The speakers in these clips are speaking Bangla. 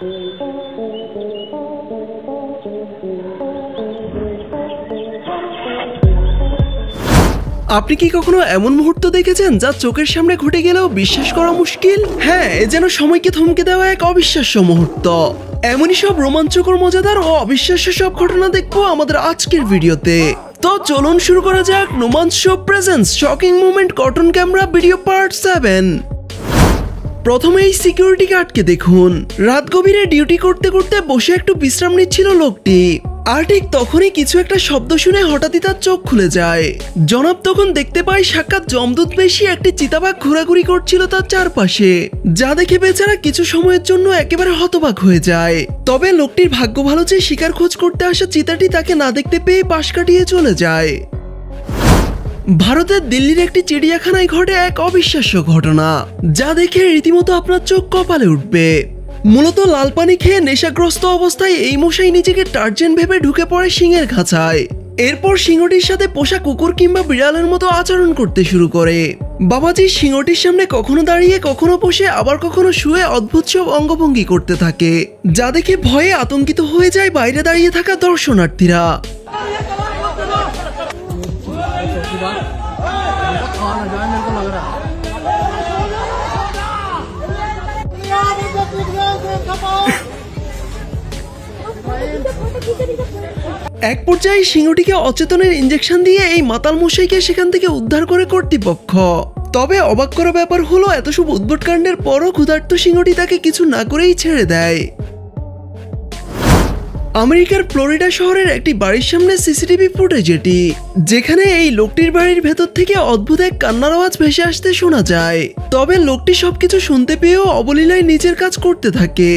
আপনি কি কখনো এমন মুহূর্ত দেখেছেন যা চোখের সামনে ঘটে গেলেও বিশ্বাস করা মুশকিল? হ্যাঁ, এ যেন সময়কে থমকে দেওয়া এক অবিশ্বাস্য মুহূর্ত। এমনই সব রোমাঞ্চকর, মজাদার ও অবিশ্বাস্য সব ঘটনা দেখবো আমাদের আজকের ভিডিওতে। তো চলুন শুরু করা যাক Noman show presents shocking moment cotton camera video part 7। প্রথমে এই সিকিউরিটি গার্ডকে দেখুন। রাত গভীরে ডিউটি করতে করতে বসে একটু বিশ্রাম নিচ্ছিল লোকটি। আর ঠিক তখনই কিছু একটা শব্দ শুনে হঠাৎই তার চোখ খুলে যায়। জনাব তখন দেখতে পায় সাক্ষাৎ যমদূত বেশি একটি চিতাবাঘ ঘোরাঘুরি করছিল তার চারপাশে, যা দেখে বেচারা কিছু সময়ের জন্য একেবারে হতবাক হয়ে যায়। তবে লোকটির ভাগ্য ভালো যে শিকার খোঁজ করতে আসা চিতাটি তাকে না দেখতে পেয়ে পাশ কাটিয়ে চলে যায়। ভারতের দিল্লির একটি চিড়িয়াখানায় ঘটে এক অবিশ্বাস্য ঘটনা, যা দেখে রীতিমতো আপনার চোখ কপালে উঠবে। মূলত লাল পানি খেয়ে নেশাগ্রস্ত অবস্থায় এই মশাই নিজেকে টার্জেন ভেবে ঢুকে পড়ে সিংহের খাঁচায়। এরপর সিংহটির সাথে পোষা কুকুর কিংবা বিড়ালের মতো আচরণ করতে শুরু করে। বাবাজি সিংহটির সামনে কখনো দাঁড়িয়ে, কখনো বসে, আবার কখনো শুয়ে অদ্ভুত সব অঙ্গভঙ্গি করতে থাকে, যা দেখে ভয়ে আতঙ্কিত হয়ে যায় বাইরে দাঁড়িয়ে থাকা দর্শনার্থীরা। এক পর্যায়ে সিংহটিকে অচেতনের ইঞ্জেকশন দিয়ে এই মাতাল মশাইকে সেখান থেকে উদ্ধার করে কর্তৃপক্ষ। তবে অবাক করা ব্যাপার হলো, এত সব উদ্ভট কাণ্ডের পরও ক্ষুধার্ত সিংহটি তাকে কিছু না করেই ছেড়ে দেয়। আমেরিকার ফ্লোরিডা শহরের একটি বাড়ির সামনে সিসিটিভি ফুটেজ এটি, যেখানে এই লোকটির বাড়ির ভেতর থেকে অদ্ভুত এক কান্নার আওয়াজ ভেসে আসতে শোনা যায়। তবে লোকটি সবকিছু শুনতে পেয়েও অবলীলায় নিজের কাজ করতে থাকে।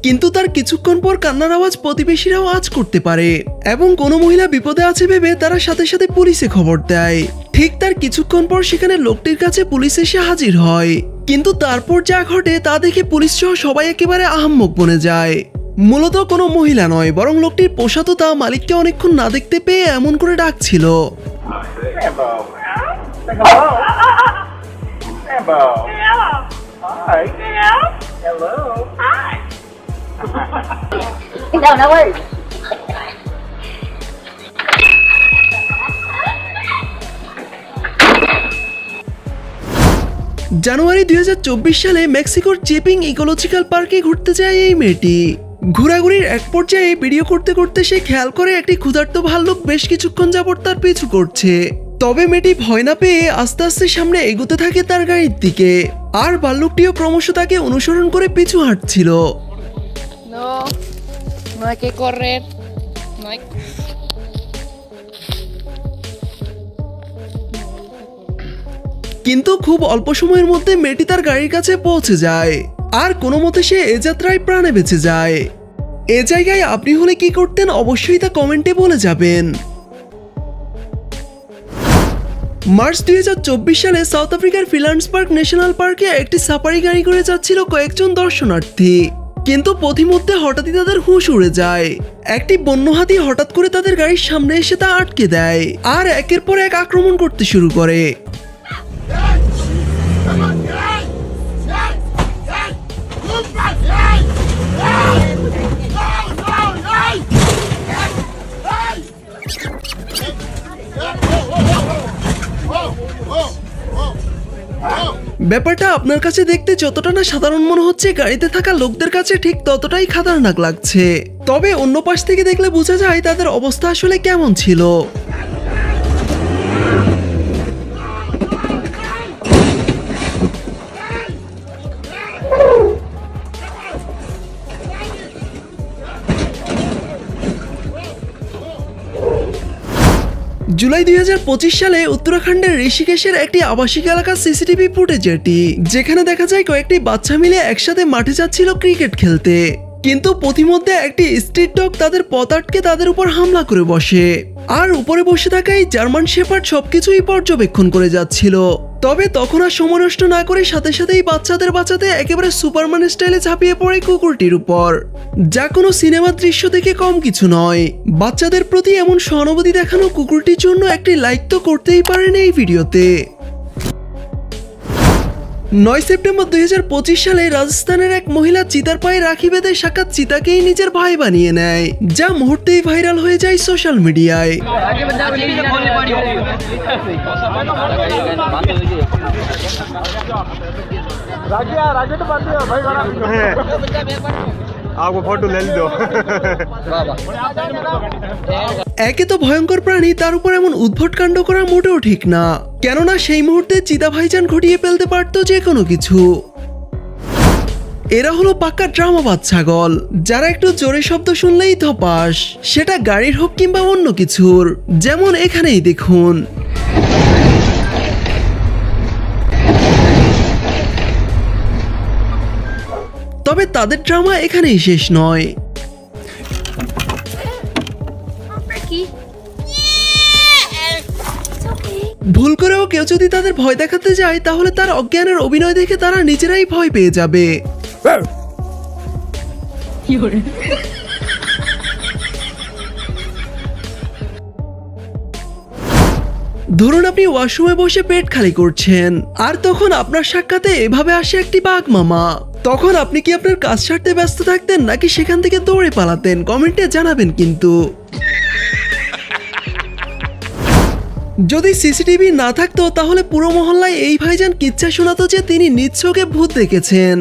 কিন্তু তার কিছুক্ষণ পর কান্নার আওয়াজ প্রতিবেশীরাও আজ করতে পারে এবং কোনো মহিলা বিপদে আছে ভেবে তারা সাথে সাথে পুলিশে খবর দেয়। ঠিক তার কিছুক্ষণ পর সেখানে লোকটির কাছে পুলিশ এসে হাজির হয়, কিন্তু তারপর যা ঘটে তা দেখে পুলিশ সহ সবাই একেবারে আহাম্মক বনে যায়। মূলত কোনো মহিলা নয়, বরং লোকটির পোষা তোতা মালিককে অনেকক্ষণ না দেখতে পেয়ে এমন করে ডাকছিল। জানুয়ারি 2024 সালে মেক্সিকোর চিপিং ইকোলজিক্যাল পার্কে ঘুরতে যায় এই মেয়েটি। ঘোরাঘুরির এক পর্যায়ে ভিডিও করতে করতে সে খেয়াল করে একটি ক্ষুধার্ত ভাল্লুক বেশ কিছুক্ষণ যাবত তার পিছু করছে। তবে মেয়েটি ভয় না পেয়ে আস্তে আস্তে সামনে এগোতে থাকে তার গাড়ির দিকে, আর ভাল্লুকটিও ক্রমশ তাকে অনুসরণ করে পিছু হাঁটছিল। কিন্তু খুব অল্প সময়ের মধ্যে মেয়েটি তার গাড়ির কাছে পৌঁছে যায়, আর কোনো মতে সে এ যাত্রায় প্রাণে বেঁচে যায়। এ জায়গায় আপনি হলে কি করতেন অবশ্যই তা কমেন্টে বলে যাবেন। মার্চ 2024 সালে সাউথ আফ্রিকার ফিলান্সবার্গ ন্যাশনাল পার্কে একটি সাফারি গাড়ি করে যাচ্ছিল কয়েকজন দর্শনার্থী, কিন্তু পথিমধ্যে হঠাৎই তাদের হুঁশ উড়ে যায়। একটি বন্য হাতি হঠাৎ করে তাদের গাড়ির সামনে এসে তা আটকে দেয়, আর একের পর এক আক্রমণ করতে শুরু করে। ব্যাপারটা আপনার কাছে দেখতে যতটা না সাধারণ মনে হচ্ছে, গাড়িতে থাকা লোকদের কাছে ঠিক ততটাই খতরনাক লাগছে। তবে অন্য পাশ থেকে দেখলে বোঝা যায় তাদের অবস্থা আসলে কেমন ছিল। জুলাই 2025 সালে উত্তরাখণ্ডের ঋষিকেশের একটি আবাসিক এলাকার সিসিটিভি ফুটেজ এটি, যেখানে দেখা যায় কয়েকটি বাচ্চা মিলে একসাথে মাঠে যাচ্ছিল ক্রিকেট খেলতে। কিন্তু পথিমধ্যে একটি স্ট্রিট ডগ তাদের পথ আটকে তাদের উপর হামলা করে বসে, আর উপরে বসে থাকা এই জার্মান শেপার্ড সবকিছুই পর্যবেক্ষণ করে যাচ্ছিল। তবে তখন আর সময় নষ্ট না করে সাথে সাথেই বাচ্চাদের বাঁচাতে একেবারে সুপারম্যান স্টাইলে ঝাঁপিয়ে পড়ে কুকুরটির উপর, যা কোনো সিনেমার দৃশ্য থেকে কম কিছু নয়। বাচ্চাদের প্রতি এমন সহানুভূতি দেখানো কুকুরটির জন্য একটি লাইক তো করতেই পারেন এই ভিডিওতে। 9 সেপ্টেম্বর 2025 সালে রাজস্থানের এক মহিলা চিতার পায়ে রাখি বেঁধে সাক্ষাৎ চিতাকেই নিজের ভাই বানিয়ে নেয়, যা মুহূর্তেই ভাইরাল হয়ে যায় সোশ্যাল মিডিয়ায়। একে তো ভয়ঙ্কর প্রাণী, তার উপর এমন উদ্ভট কাণ্ড করা মোটেও ঠিক না, কেননা সেই মুহূর্তে চিতা ভাইজান ঘটিয়ে ফেলতে পারতো যে কোনো কিছু। এরা হলো পাক্কা ড্রামাবাজ ছাগল, যারা একটু জোরে শব্দ শুনলেই ধপাস, সেটা গাড়ির হোক কিংবা অন্য কিছুর, যেমন এখানেই দেখুন। তবে তাদের ড্রামা এখানেই শেষ নয়। ভুল করেও কেউ যদি তাদের ভয় দেখাতে যায়, তাহলে তার অজ্ঞানের অভিনয় দেখে তারা নিজেরাই ভয় পেয়ে যাবে। ধরুন আপনি ওয়াশরুমে বসে পেট খালি করছেন, আর তখন আপনার সাক্ষাতে এভাবে আসে একটি বাঘ মামা। তখন আপনি কি আপনার কাজ সারতে ব্যস্ত থাকতেন, নাকি সেখান থেকে দৌড়ে পালাতেন? কমেন্টে জানাবেন কিন্তু। যদি সিসিটিভি না থাকতো, তাহলে পুরো মহল্লায় এই ভাইজান কিচ্ছা শোনাতো যে তিনি নিজ চোখে ভূত দেখেছেন।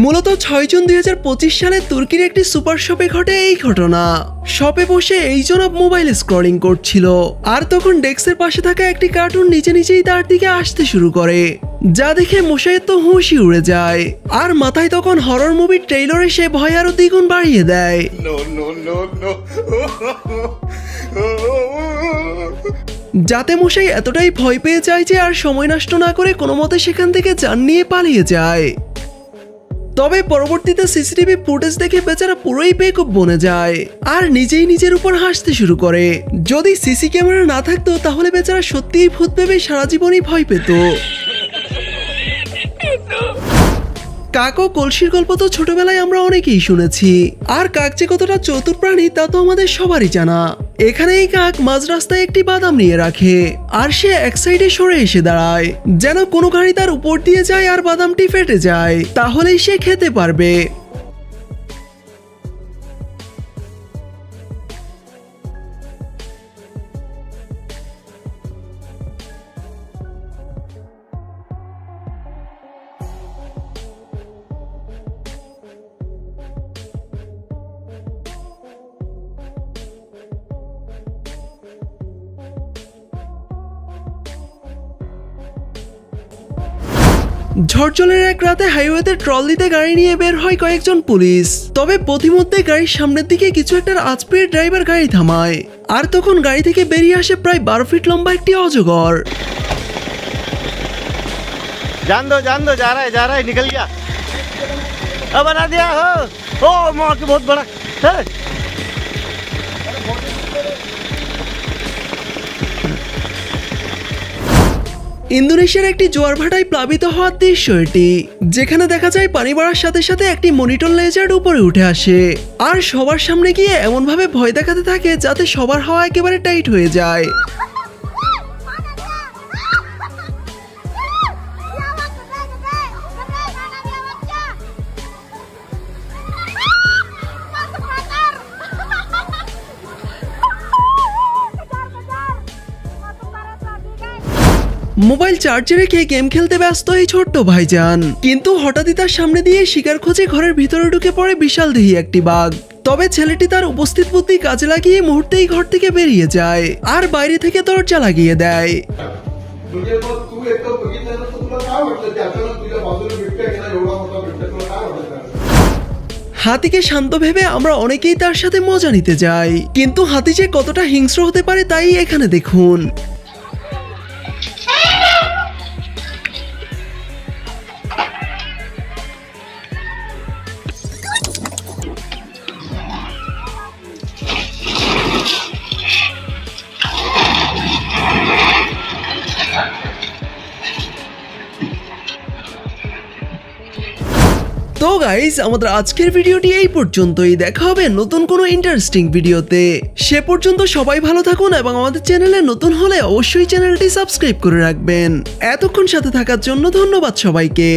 মূলত 6 জুন 2025 সালে তুর্কির একটি সুপার শপে ঘটে এই ঘটনা। শপে বসে এই জনাব মোবাইল স্ক্রলিং করছিল, আর তখন ডেস্কের পাশে থাকা একটি কার্টুন নিজে নিজেই তার দিকে আসতে শুরু করে, যা দেখে মশাইয়ের তো হুঁশই উড়ে যায়। আর মাথায় তখন হরর মুভির ট্রেইলার এসে ভয় আরো দ্বিগুণ বাড়িয়ে দেয়। যাতে মশাই এতটাই ভয় পেয়ে যায় যে আর সময় নষ্ট না করে কোনো মতে সেখান থেকে যান নিয়ে পালিয়ে যায়। তবে পরবর্তীতে সিসিটিভি ফুটেজ দেখে বেচারা পুরোই বেকুব বনে যায়, আর নিজেই নিজের উপর হাসতে শুরু করে। যদি সিসি ক্যামেরা না থাকতো, তাহলে বেচারা সত্যিই ভূত ভেবে সারা জীবনই ভয় পেত। কাক ও কলসির গল্প তো ছোটবেলায় আমরা অনেকেই শুনেছি, আর কাক যে কতটা চতুর প্রাণী তা তো আমাদের সবারই জানা। এখানে এই কাক মাঝ রাস্তায় একটি বাদাম নিয়ে রাখে, আর সে এক সাইডে সরে এসে দাঁড়ায়, যেন কোনো গাড়ি তার উপর দিয়ে যায় আর বাদামটি ফেটে যায়, তাহলেই সে খেতে পারবে। ঝড়জলের এক রাতে হাইওয়েতে ট্রল দিতে গাড়ি নিয়ে বের হয় কয়েকজন পুলিশ। তবে পথিমধ্যে গাড়ির সামনের দিকে কিছু একটা আঁচ পেয়ে ড্রাইভার গাড়ি থামায়, আর তখন গাড়ি থেকে বেরিয়ে আসে প্রায় 12 ফিট লম্বা একটি অজগর। जान दो जा रहा है निकल गया। अब बना दिया हो। ओ माँ की बहुत बड़ा है। ইন্দোনেশিয়ার একটি জোয়ার ভাটায় প্লাবিত হওয়ার দৃশ্য এটি, যেখানে দেখা যায় পানি বাড়ার সাথে সাথে একটি মনিটর লেজার্ড উপরে উঠে আসে, আর সবার সামনে গিয়ে এমন ভাবে ভয় দেখাতে থাকে যাতে সবার হাওয়া একেবারে টাইট হয়ে যায়। মোবাইল চার্জে রেখে গেম খেলতে ব্যস্ত এই ছোট্ট ভাইজান, কিন্তু হঠাৎই তার সামনে দিয়ে শিকার খোঁজে ঘরের ভিতরে ঢুকে পড়ে বিশাল দেহী একটি বাঘ। তবে ছেলেটি তার উপস্থিত বুদ্ধি কাজে লাগিয়ে মুহূর্তেই ঘর থেকে বেরিয়ে যায়, আর বাইরে থেকে দরজা লাগিয়ে দেয়। হাতিকে শান্ত ভেবে আমরা অনেকেই তার সাথে মজা নিতে যাই, কিন্তু হাতি যে কতটা হিংস্র হতে পারে তাই এখানে দেখুন। তো তো গাইস, আমাদের আজকের ভিডিওটি এই পর্যন্তই। দেখা হবে নতুন কোনো ইন্টারেস্টিং ভিডিওতে। সে পর্যন্ত সবাই ভালো থাকুন এবং আমাদের চ্যানেলে নতুন হলে অবশ্যই চ্যানেলটি সাবস্ক্রাইব করে রাখবেন। এতক্ষণ সাথে থাকার জন্য ধন্যবাদ সবাইকে।